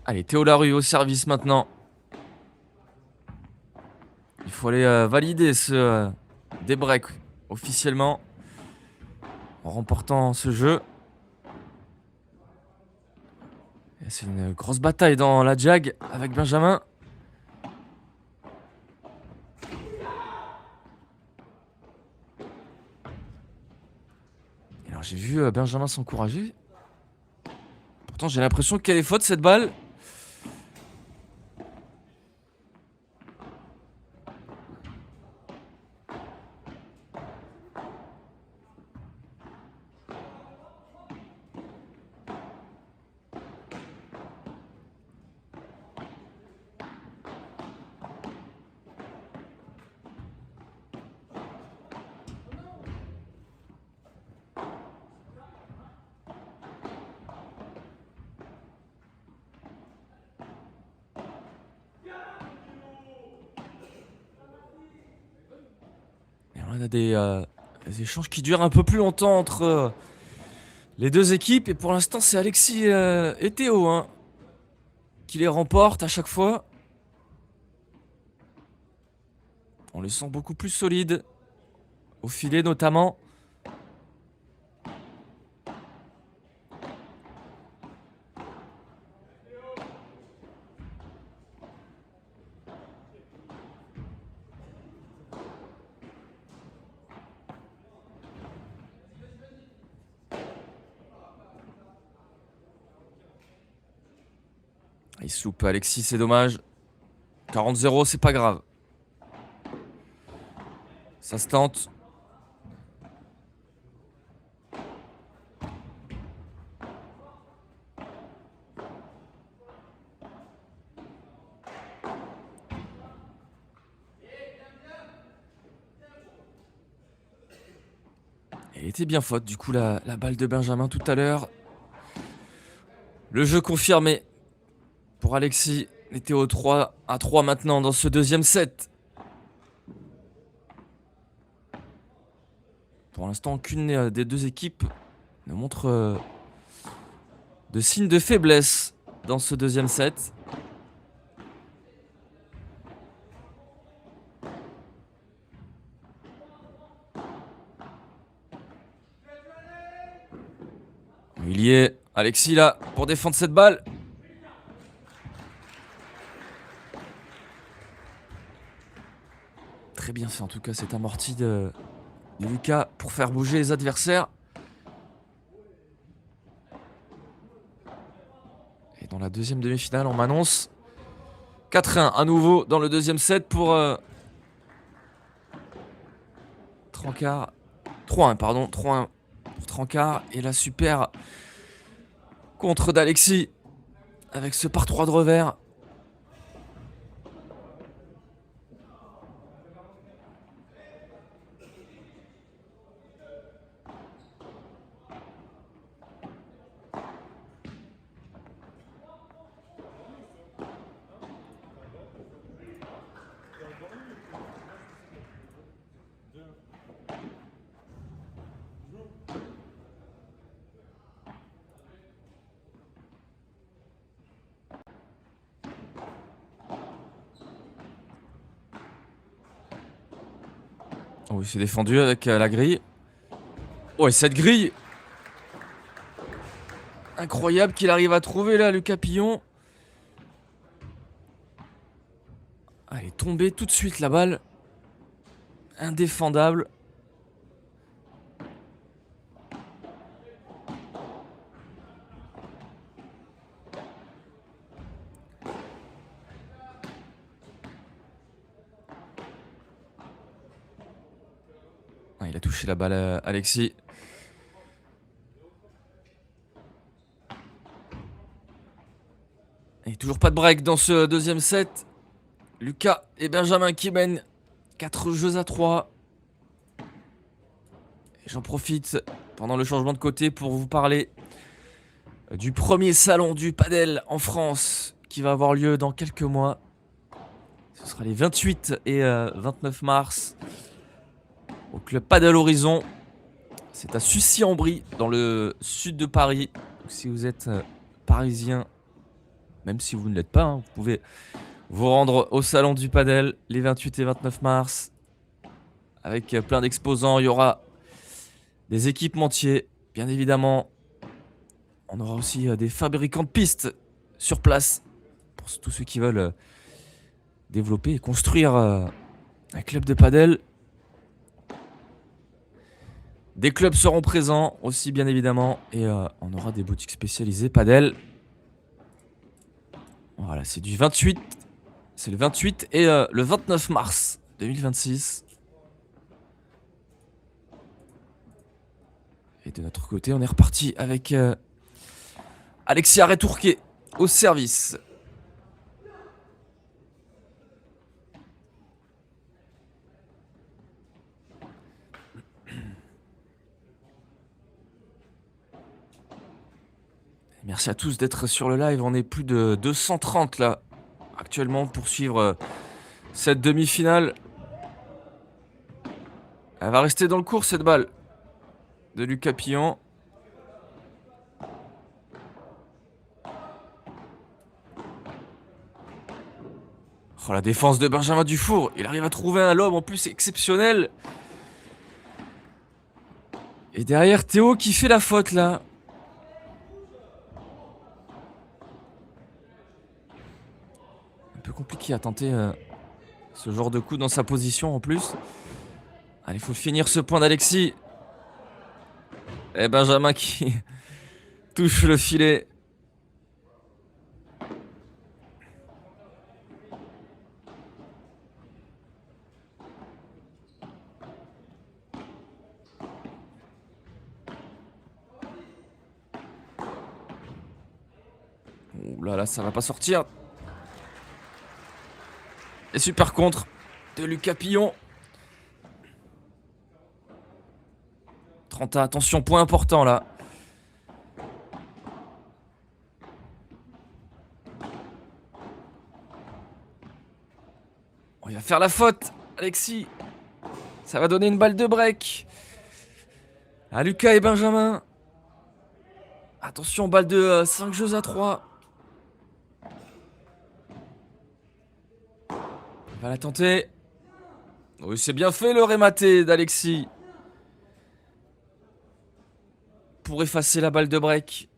Allez, Théo Larue au service maintenant. Il faut aller valider ce débreak officiellement en remportant ce jeu. Et c'est une grosse bataille dans la jag avec Benjamin. Et alors j'ai vu Benjamin s'encourager. Pourtant j'ai l'impression qu'elle est faute cette balle. On a des échanges qui durent un peu plus longtemps entre les deux équipes. Et pour l'instant, c'est Alexis et Théo hein, qui les remportent à chaque fois. On les sent beaucoup plus solides, au filet notamment. Il se loupe Alexis, c'est dommage. 40-0, c'est pas grave. Ça se tente. Elle était bien faute, du coup, la balle de Benjamin tout à l'heure. Le jeu confirmé pour Alexis. Il était au 3-3 maintenant dans ce deuxième set. Pour l'instant, aucune des deux équipes ne montre de signe de faiblesse dans ce deuxième set. Il y est, Alexis là, pour défendre cette balle. Très bien fait en tout cas, cette amortie de Lucas pour faire bouger les adversaires. Et dans la deuxième demi-finale, on m'annonce 4-1 à nouveau dans le deuxième set pour Trancard. 3-1 pardon, 3-1 pour Trancard. Et la super contre d'Alexis avec ce par 3 de revers. Oh, il s'est défendu avec la grille. Oh, et cette grille! Incroyable qu'il arrive à trouver là, Lucas Pillon. Ah, elle est tombée tout de suite la balle. Indéfendable. Ah, il a touché la balle à Alexis. Et toujours pas de break dans ce deuxième set. Lucas et Benjamin qui mènent 4 jeux à 3. Et j'en profite pendant le changement de côté pour vous parler du premier salon du padel en France qui va avoir lieu dans quelques mois. Ce sera les 28 et 29 mars au club Padel Horizon. C'est à Sucy-en-Brie dans le sud de Paris. Donc, si vous êtes parisien même si vous ne l'êtes pas, hein, vous pouvez vous rendre au salon du padel les 28 et 29 mars avec plein d'exposants. Il y aura des équipementiers, bien évidemment. On aura aussi des fabricants de pistes sur place pour tous ceux qui veulent développer et construire un club de padel. Des clubs seront présents aussi, bien évidemment, et on aura des boutiques spécialisées padel. Voilà, c'est du 28, c'est le 28 et le 29 mars 2026. Et de notre côté, on est reparti avec Alexia Retourquet au service. Merci à tous d'être sur le live. On est plus de 230 là actuellement pour suivre cette demi-finale. Elle va rester dans le cours cette balle de Lucas Pillon. Oh, la défense de Benjamin Dufour. Il arrive à trouver un lob en plus exceptionnel. Et derrière Théo qui fait la faute là. Un peu compliqué à tenter ce genre de coup dans sa position en plus. Allez, il faut finir ce point d'Alexis. Et Benjamin qui touche le filet. Ouh là là, ça va pas sortir. Et super contre de Lucas Pillon. 30 attention, point important là. On va faire la faute, Alexis. Ça va donner une balle de break à Lucas et Benjamin. Attention, balle de 5 jeux à 3. Il va la tenter. Oui, c'est bien fait le rématé d'Alexis. Pour effacer la balle de break.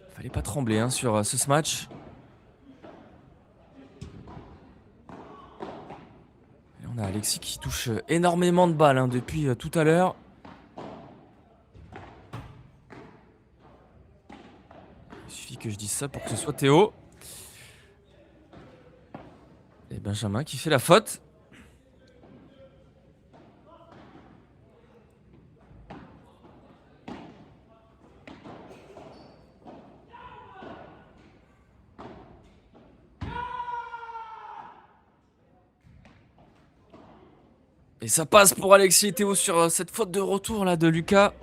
Fallait pas trembler hein, sur ce match. Et on a Alexis qui touche énormément de balles hein, depuis tout à l'heure. Il suffit que je dise ça pour que ce soit Théo. Et Benjamin qui fait la faute. Et ça passe pour Alexis et Théo sur cette faute de retour là de Lucas.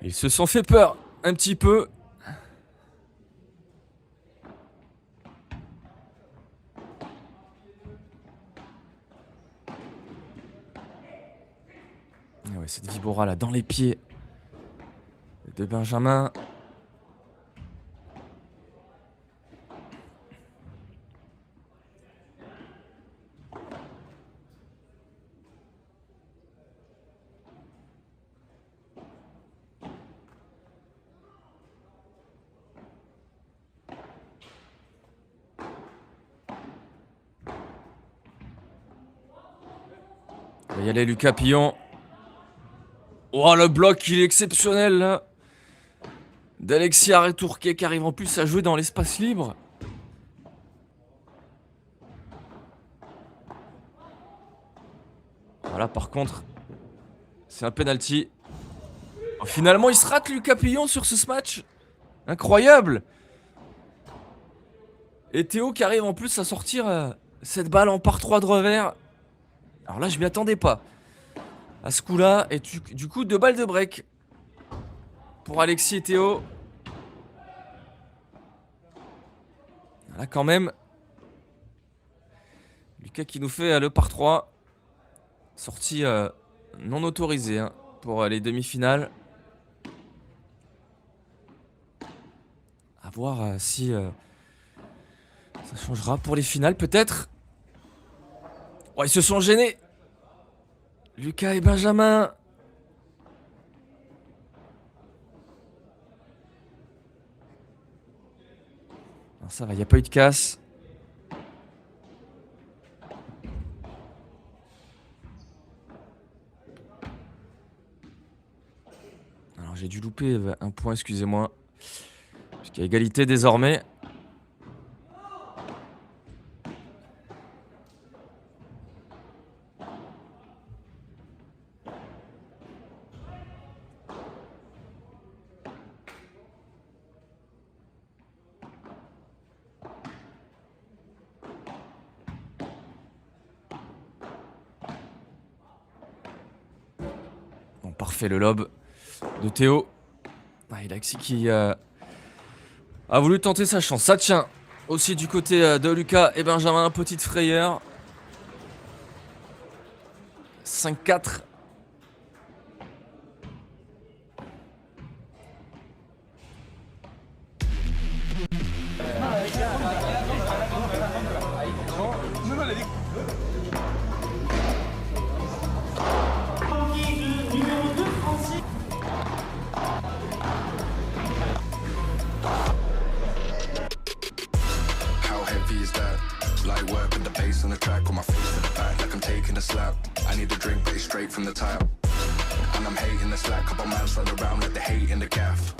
Ils se sont fait peur un petit peu. Et ouais, cette Vibora là dans les pieds de Benjamin. Il va y aller Lucas Pillon. Oh le bloc il est exceptionnel là. D'Alexis Retourquet qui arrive en plus à jouer dans l'espace libre. Voilà par contre c'est un penalty. Oh, finalement il se rate Lucas Pillon sur ce match. Incroyable. Et Théo qui arrive en plus à sortir cette balle en par 3 de revers. Alors là je m'y attendais pas. À ce coup là. Et du coup 2 balles de break. Pour Alexis et Théo. Là quand même. Lucas qui nous fait le par 3. Sortie non autorisée hein, pour les demi-finales. À voir si ça changera pour les finales peut-être. Oh, ils se sont gênés. Lucas et Benjamin. Non, ça va, il n'y a pas eu de casse. Alors j'ai dû louper un point, excusez-moi. Puisqu'il y a égalité désormais. Bon, parfait le lob de Théo. Ah, et Laxi qui a voulu tenter sa chance. Ça tient aussi du côté de Lucas et Benjamin. Petite frayeur. 5-4. How heavy is that? Light work with the bass on the track, on my face to the back like I'm taking a slap. I need a drink, but it's straight from the tap. And I'm hating the slack, couple man slide around like the hate in the gaff.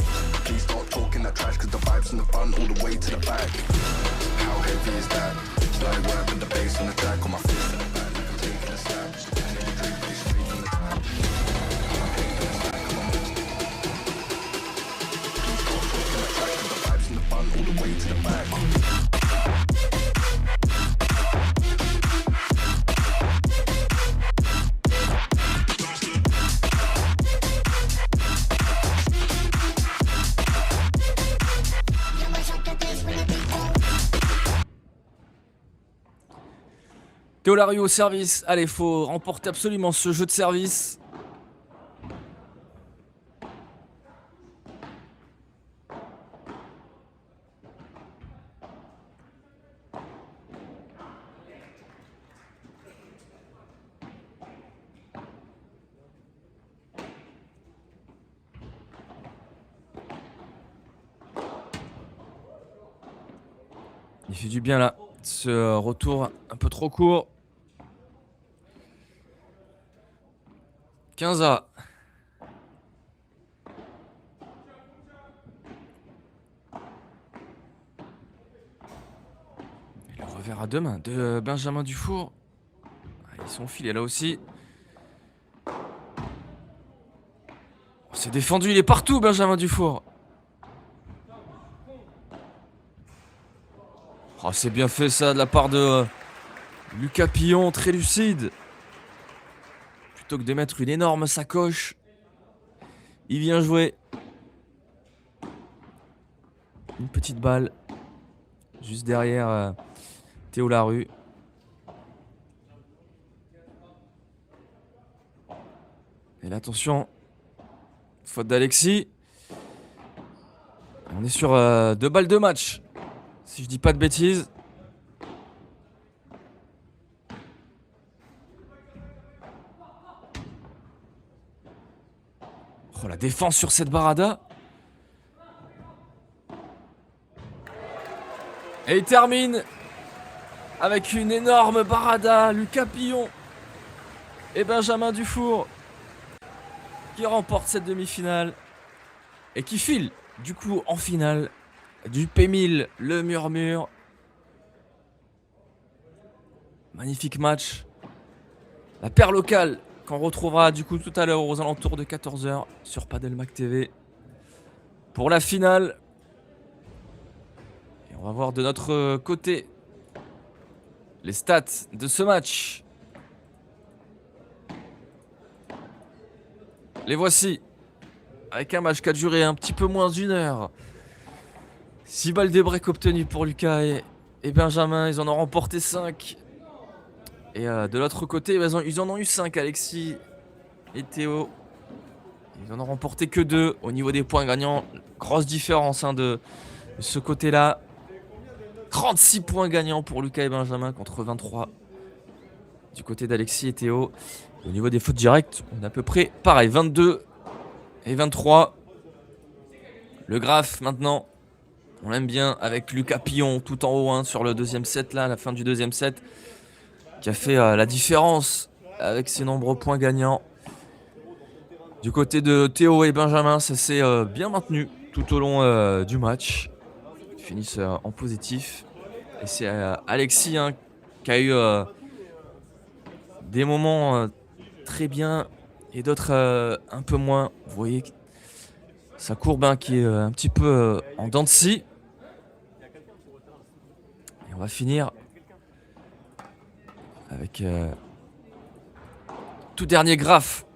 Please stop talking that trash, cause the vibes in the front all the way to the back. How heavy is that? Light work with the bass on the track, on my face to the back like I'm taking a slap. I need a drink, but it's straight from the tap. And I'm hating the slack, come on. Please stop talking that trash, cause the vibes in the front all the way to the back. Théolario au service. Allez, faut remporter absolument ce jeu de service. Il fait du bien là. Ce retour un peu trop court. 15A. Et le revers à deux mains de Benjamin Dufour. Ah, ils sont filés là aussi. Oh, c'est défendu, il est partout Benjamin Dufour. Oh, c'est bien fait ça de la part de Lucas Pillon, très lucide. Plutôt que de mettre une énorme sacoche, il vient jouer une petite balle juste derrière Théo Larue. Et là, attention, faute d'Alexis. On est sur 2 balles de match, si je dis pas de bêtises. Oh, la défense sur cette barada. Et il termine avec une énorme barada. Lucas Pillon et Benjamin Dufour qui remportent cette demi-finale et qui filent du coup en finale du P1000, le murmure. Magnifique match. La paire locale qu'on retrouvera du coup tout à l'heure aux alentours de 14h sur Padelmac TV pour la finale. Et on va voir de notre côté les stats de ce match. Les voici. Avec un match qui a duré un petit peu moins d'une heure. 6 balles de break obtenues pour Lucas et Benjamin. Ils en ont remporté 5. Et de l'autre côté, ils en ont eu 5, Alexis et Théo. Ils en ont remporté que 2 au niveau des points gagnants. Grosse différence de De ce côté-là, 36 points gagnants pour Lucas et Benjamin contre 23 du côté d'Alexis et Théo. Au niveau des fautes directes, on est à peu près pareil, 22 et 23. Le graphe maintenant, on l'aime bien avec Lucas Pillon tout en haut sur le deuxième set là, à la fin du deuxième set, qui a fait la différence avec ses nombreux points gagnants. Du côté de Théo et Benjamin, ça s'est bien maintenu tout au long du match. Ils finissent en positif. Et c'est Alexis qui a eu des moments très bien et d'autres un peu moins. Vous voyez sa courbe qui est un petit peu en dents de scie. Et on va finir avec tout dernier graphe.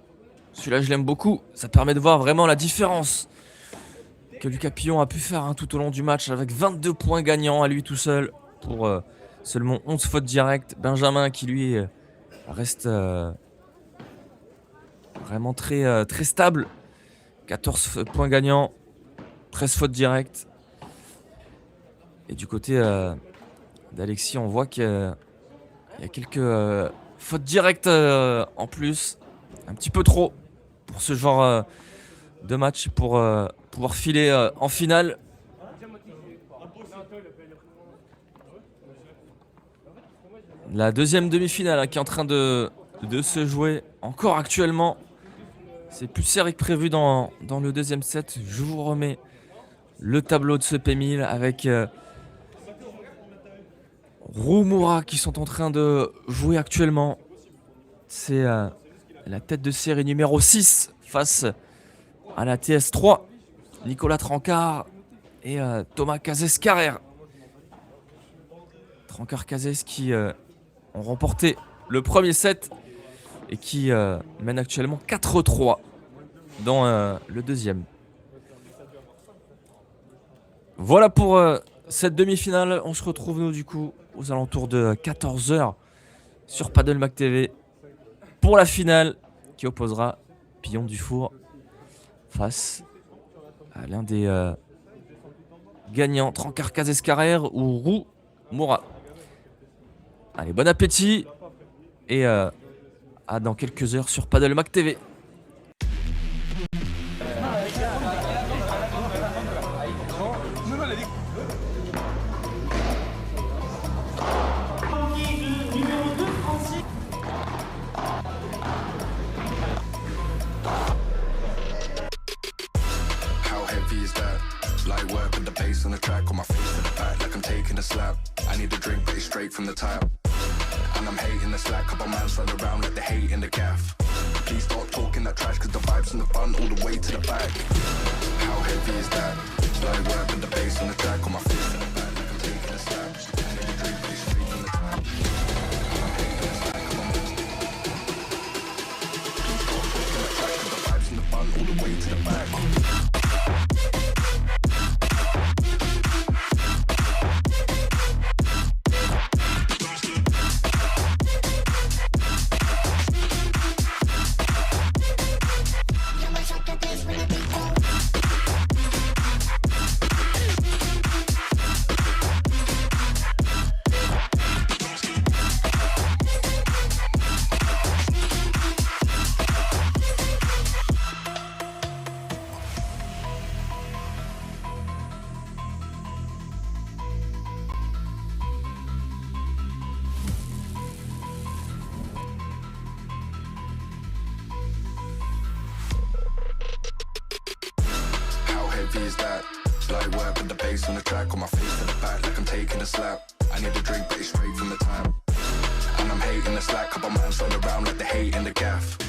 Celui-là, je l'aime beaucoup. Ça permet de voir vraiment la différence que Lucas Pillon a pu faire tout au long du match avec 22 points gagnants à lui tout seul pour seulement 11 fautes directes. Benjamin qui lui reste vraiment très, très stable. 14 points gagnants, 13 fautes directes. Et du côté d'Alexis, on voit qu'il y a quelques fautes directes en plus. Un petit peu trop pour ce genre de match, pour pouvoir filer en finale. La deuxième demi-finale qui est en train de se jouer encore actuellement. C'est plus serré que prévu dans le deuxième set. Je vous remets le tableau de ce P1000 avec Roux Moura qui sont en train de jouer actuellement. C'est la tête de série numéro 6 face à la TS3. Nicolas Trancard et Thomas Cazès-Carrère. Trancard-Cazès qui ont remporté le premier set et qui mène actuellement 4-3 dans le deuxième. Voilà pour cette demi-finale. On se retrouve nous du coup aux alentours de 14h sur Paddle Mac TV pour la finale qui opposera Pillon Dufour face à l'un des gagnants, Trancard Cazès-Carrère ou Roux Moura. Allez, bon appétit et à dans quelques heures sur Paddle Mac TV. Light work with the bass on the track, on my face to the back like I'm taking a slap. I need a drink, but it's straight from the tap. And I'm hating the slack, couple man slide around like they hate in the gaff. Please stop talking that trash, cause the vibes in the front all the way to the back. How heavy is that? Light work with the bass on the track, on my face to the back like I'm taking a slap. I need a drink, but it's straight from the tap. And I'm hating the slack, couple man. Please stop talking that trash, cause the vibes in the front all the way to the back. Is that light work with the bass on the track, on my face to the back like I'm taking a slap. I need a drink, but it's straight from the tap. And I'm hating the slack, couple man slide around like they hate in the gaff.